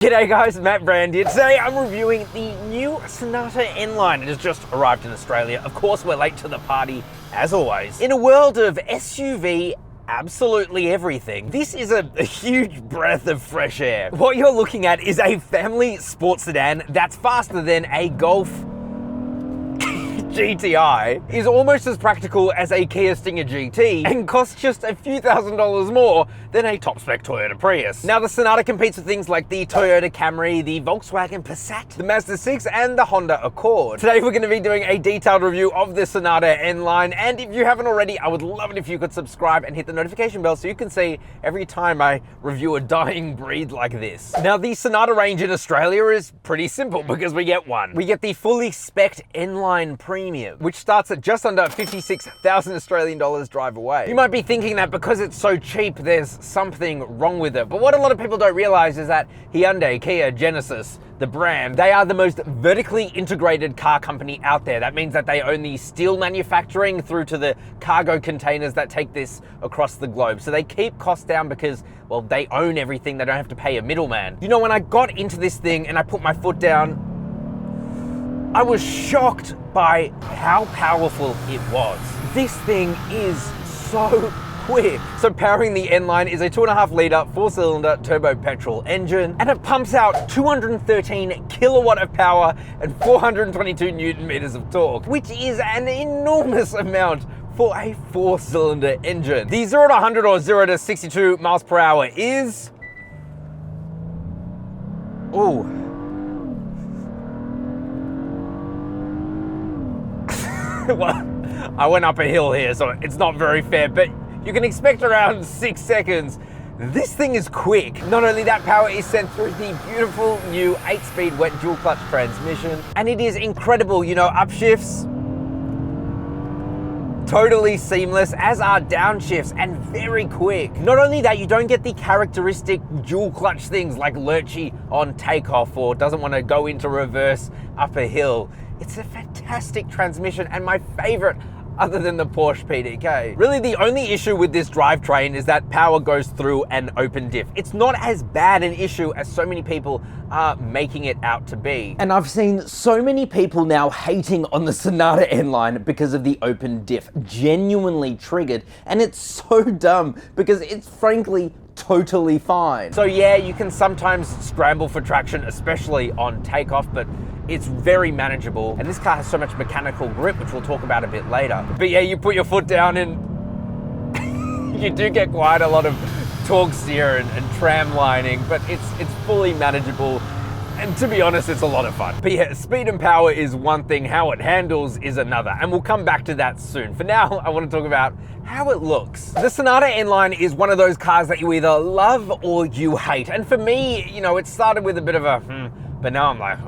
G'day guys, Matt Brand here. Today I'm reviewing the new Sonata N-Line. It has just arrived in Australia. Of course, we're late to the party, as always. In a world of SUV, absolutely everything, this is a huge breath of fresh air. What you're looking at is a family sports sedan that's faster than a Golf GTI, is almost as practical as a Kia Stinger GT, and costs just a few $1,000s more than a top-spec Toyota Prius. Now, the Sonata competes with things like the Toyota Camry, the Volkswagen Passat, the Mazda 6, and the Honda Accord. Today, we're going to be doing a detailed review of the Sonata N-Line, and if you haven't already, I would love it if you could subscribe and hit the notification bell so you can see every time I review a dying breed like this. Now, the Sonata range in Australia is pretty simple because we get one. We get the fully spec'd N-Line Premium, which starts at just under 56,000 Australian dollars drive away. You might be thinking that because it's so cheap, there's something wrong with it. But what a lot of people don't realize is that Hyundai, Kia, Genesis, the brand, they are the most vertically integrated car company out there. That means that they own the steel manufacturing through to the cargo containers that take this across the globe. So they keep costs down because, well, they own everything. They don't have to pay a middleman. You know, when I got into this thing and I put my foot down, I was shocked by how powerful it was. This thing is so quick. So powering the N-Line is a 2.5 litre 4-cylinder turbo petrol engine, and it pumps out 213 kilowatt of power and 422 Newton meters of torque, which is an enormous amount for a 4-cylinder engine. The 0 to 100 or 0 to 62 miles per hour is... ooh. Well, I went up a hill here, so it's not very fair, but you can expect around 6 seconds. This thing is quick. Not only that, power is sent through the beautiful new 8-speed wet dual clutch transmission, and it is incredible. You know, upshifts, totally seamless, as are downshifts, and very quick. Not only that, you don't get the characteristic dual clutch things like lurchy on takeoff or doesn't want to go into reverse up a hill. It's a fantastic transmission and my favorite other than the Porsche PDK. Really, the only issue with this drivetrain is that power goes through an open diff. It's not as bad an issue as so many people are making it out to be. And I've seen so many people now hating on the Sonata N-Line because of the open diff, genuinely triggered. And it's so dumb because it's frankly totally fine. So yeah, you can sometimes scramble for traction, especially on takeoff, but it's very manageable. And this car has so much mechanical grip, which we'll talk about a bit later. But yeah, you put your foot down and you do get quite a lot of torque steer and tram lining, but it's fully manageable. And to be honest, it's a lot of fun. But yeah, speed and power is one thing, how it handles is another, and we'll come back to that soon. For now, I want to talk about how it looks. The Sonata N-Line is one of those cars that you either love or you hate. And for me, you know, it started with a bit of a but now I'm like,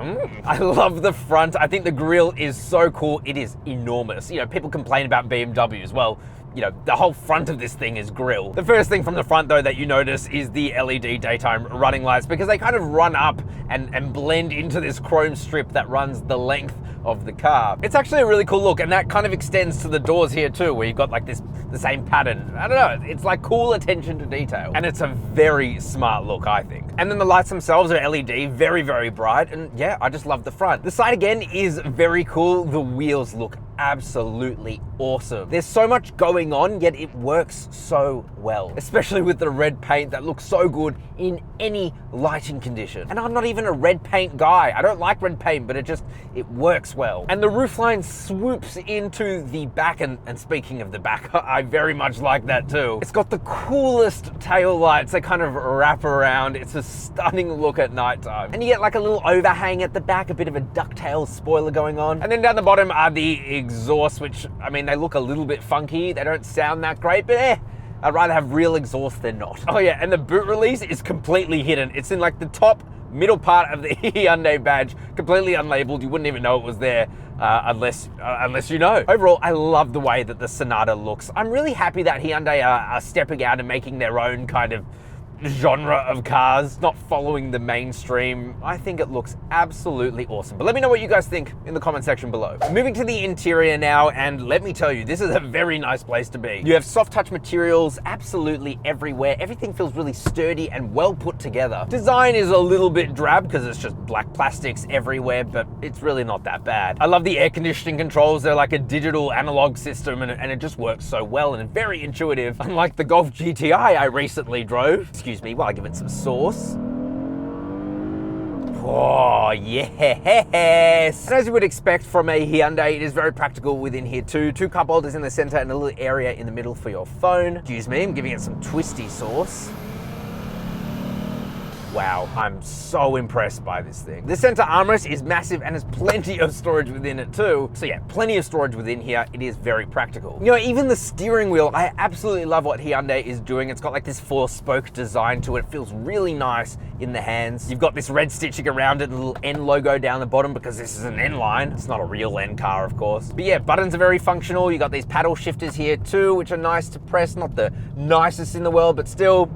I love the front. I think the grille is so cool. It is enormous. You know, people complain about BMWs. Well, you know, the whole front of this thing is grille. The first thing from the front though that you notice is the LED daytime running lights, because they kind of run up and blend into this chrome strip that runs the length of the car. It's actually a really cool look, and that kind of extends to the doors here too, where you've got like the same pattern. I don't know, it's like cool attention to detail. And it's a very smart look, I think. And then the lights themselves are LED, very, very bright. And yeah, I just love the front. The side again is very cool. The wheels look absolutely awesome. There's so much going on, yet it works so well, especially with the red paint that looks so good in any lighting condition. And I'm not even a red paint guy. I don't like red paint, but it works well. And the roofline swoops into the back, and speaking of the back, I very much like that too. It's got the coolest tail lights that kind of wrap around. It's a stunning look at nighttime. And you get like a little overhang at the back, a bit of a ducktail spoiler going on. And then down the bottom are the exhausts, which, I mean, they look a little bit funky. They don't sound that great, but I'd rather have real exhaust than not. Oh yeah, and the boot release is completely hidden. It's in like the top middle part of the Hyundai badge, completely unlabeled. You wouldn't even know it was there unless you know. Overall, I love the way that the Sonata looks. I'm really happy that Hyundai are stepping out and making their own kind of genre of cars, not following the mainstream. I think it looks absolutely awesome. But let me know what you guys think in the comment section below. Moving to the interior now, and let me tell you, this is a very nice place to be. You have soft touch materials absolutely everywhere. Everything feels really sturdy and well put together. Design is a little bit drab because it's just black plastics everywhere, but it's really not that bad. I love the air conditioning controls. They're like a digital analog system, and it just works so well and very intuitive. Unlike the Golf GTI I recently drove. Excuse me while I give it some sauce. Oh, yes. And as you would expect from a Hyundai, it is very practical within here too. 2 cup holders in the center and a little area in the middle for your phone. Excuse me, I'm giving it some twisty sauce. Wow, I'm so impressed by this thing. The center armrest is massive and has plenty of storage within it too. So yeah, plenty of storage within here. It is very practical. You know, even the steering wheel, I absolutely love what Hyundai is doing. It's got like this 4-spoke design to it. It feels really nice in the hands. You've got this red stitching around it and a little N logo down the bottom because this is an N-Line. It's not a real N car, of course. But yeah, buttons are very functional. You got these paddle shifters here too, which are nice to press. Not the nicest in the world, but still,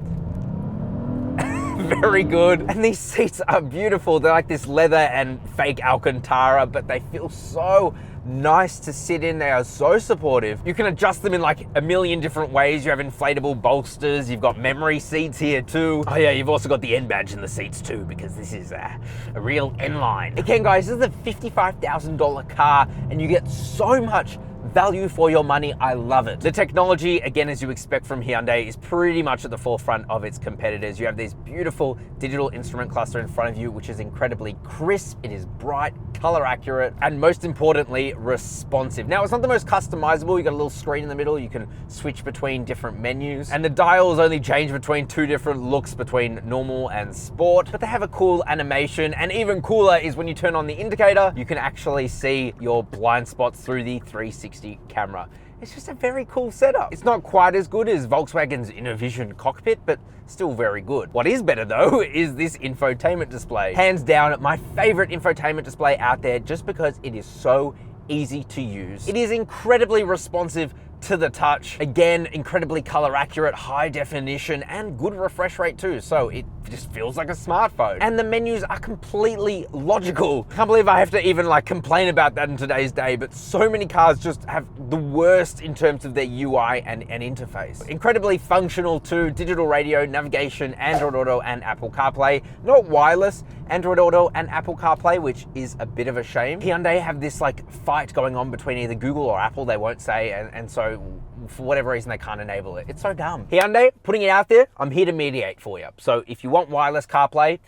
very good. And these seats are beautiful. They're like this leather and fake Alcantara, but they feel so nice to sit in. They are so supportive. You can adjust them in like a million different ways. You have inflatable bolsters. You've got memory seats here too. Oh yeah, you've also got the N badge in the seats too, because this is a real N-Line. Again, guys, this is a $55,000 car and you get so much value for your money. I love it. The technology, again, as you expect from Hyundai, is pretty much at the forefront of its competitors. You have this beautiful digital instrument cluster in front of you, which is incredibly crisp. It is bright, color accurate, and most importantly, responsive. Now, it's not the most customizable. You got a little screen in the middle. You can switch between different menus, and the dials only change between 2 different looks between normal and sport, but they have a cool animation. And even cooler is when you turn on the indicator, you can actually see your blind spots through the 360 camera. It's just a very cool setup. It's not quite as good as Volkswagen's InnoVision cockpit, but still very good. What is better though is this infotainment display. Hands down, my favorite infotainment display out there, just because it is so easy to use. It is incredibly responsive to the touch. Again, incredibly color accurate, high definition, and good refresh rate too. So it just feels like a smartphone. And the menus are completely logical. Can't believe I have to even like complain about that in today's day, but so many cars just have the worst in terms of their UI and interface. Incredibly functional too. Digital radio, navigation, Android Auto, and Apple CarPlay. Not wireless, Android Auto and Apple CarPlay, which is a bit of a shame. Hyundai have this like fight going on between either Google or Apple, they won't say, and so for whatever reason they can't enable it. It's so dumb. Hyundai, putting it out there, I'm here to mediate for you. So if you want wireless CarPlay,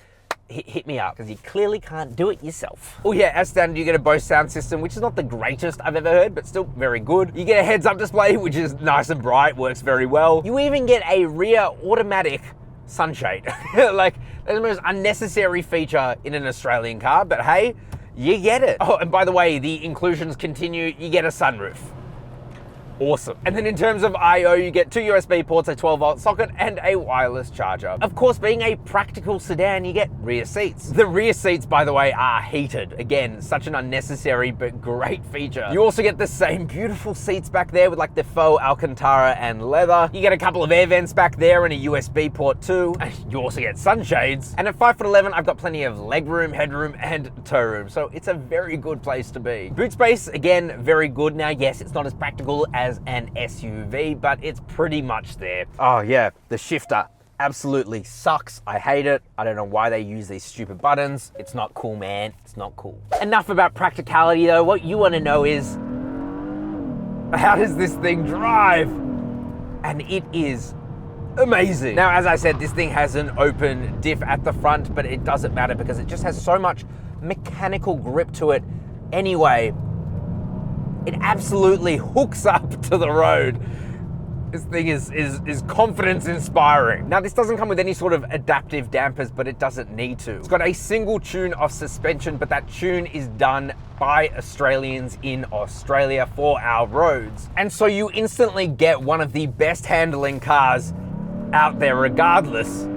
hit me up, because you clearly can't do it yourself. Oh yeah, as standard, you get a Bose sound system, which is not the greatest I've ever heard, but still very good. You get a heads-up display, which is nice and bright, works very well. You even get a rear automatic sunshade. Like, that's the most unnecessary feature in an Australian car, but hey, you get it. Oh, and by the way, the inclusions continue. You get a sunroof. Awesome. And then in terms of I/O, you get 2 USB ports, a 12-volt socket, and a wireless charger. Of course, being a practical sedan, you get rear seats. The rear seats, by the way, are heated. Again, such an unnecessary but great feature. You also get the same beautiful seats back there with like the faux Alcantara and leather. You get a couple of air vents back there and a USB port too. And you also get sunshades. And at 5'11", I've got plenty of legroom, headroom, and toe room. So it's a very good place to be. Boot space, again, very good. Now, yes, it's not as practical as an SUV, but it's pretty much there. Oh yeah, the shifter absolutely sucks. I hate it. I don't know why they use these stupid buttons. It's not cool, man. It's not cool. Enough about practicality though. What you want to know is, how does this thing drive? And it is amazing. Now, as I said, this thing has an open diff at the front, but it doesn't matter because it just has so much mechanical grip to it anyway. It absolutely hooks up to the road. This thing is confidence inspiring. Now, this doesn't come with any sort of adaptive dampers, but it doesn't need to. It's got a single tune of suspension, but that tune is done by Australians in Australia for our roads. And so you instantly get one of the best handling cars out there regardless.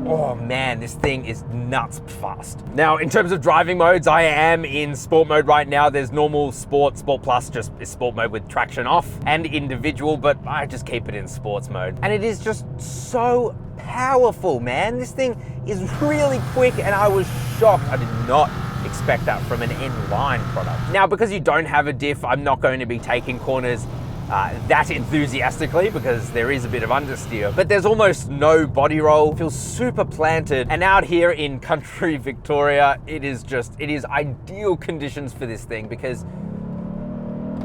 Oh man, this thing is nuts fast. Now, in terms of driving modes, I am in sport mode right now. There's normal, sport, sport plus, just is sport mode with traction off, and individual, but I just keep it in sports mode. And it is just so powerful, man. This thing is really quick, and I was shocked. I did not expect that from an N-Line product. Now, because you don't have a diff, I'm not going to be taking corners that enthusiastically, because there is a bit of understeer, but there's almost no body roll. It feels super planted. And out here in country Victoria, it is ideal conditions for this thing, because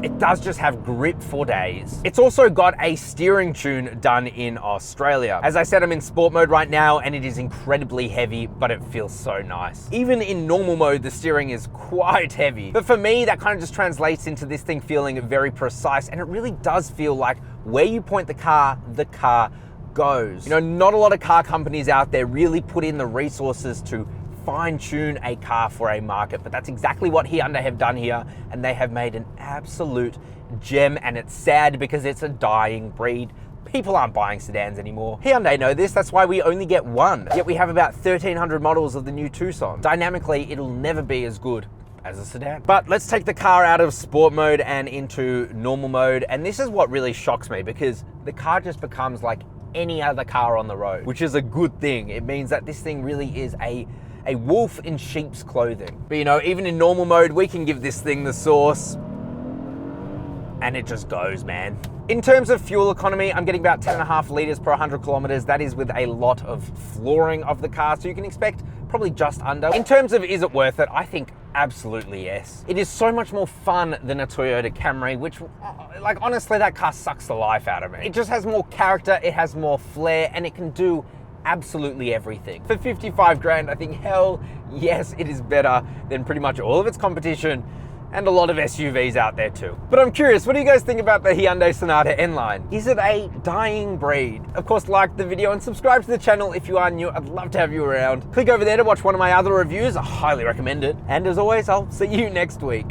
it does just have grip for days. It's also got a steering tune done in Australia. As I said, I'm in sport mode right now, and it is incredibly heavy, but it feels so nice. Even in normal mode, the steering is quite heavy. But for me, that kind of just translates into this thing feeling very precise, and it really does feel like where you point the car goes. You know, not a lot of car companies out there really put in the resources to fine-tune a car for a market, but that's exactly what Hyundai have done here, and they have made an absolute gem. And it's sad because it's a dying breed. People aren't buying sedans anymore. Hyundai know this, that's why we only get one. Yet we have about 1,300 models of the new Tucson. Dynamically, it'll never be as good as a sedan. But let's take the car out of sport mode and into normal mode, and this is what really shocks me, because the car just becomes like any other car on the road, which is a good thing. It means that this thing really is a wolf in sheep's clothing. But you know, even in normal mode, we can give this thing the sauce, and it just goes, man. In terms of fuel economy, I'm getting about 10.5 liters per 100 kilometers. That is with a lot of flooring of the car, so you can expect probably just under. In terms of is it worth it, I think absolutely yes. It is so much more fun than a Toyota Camry, which, like, honestly, that car sucks the life out of me. It just has more character, it has more flair, and it can do absolutely everything. For 55 grand, I think, hell yes, it is better than pretty much all of its competition, and a lot of SUVs out there too. But I'm curious, what do you guys think about the Hyundai Sonata N-Line? Is it a dying breed? Of course, like the video and subscribe to the channel if you are new. I'd love to have you around. Click over there to watch one of my other reviews. I highly recommend it. And as always, I'll see you next week.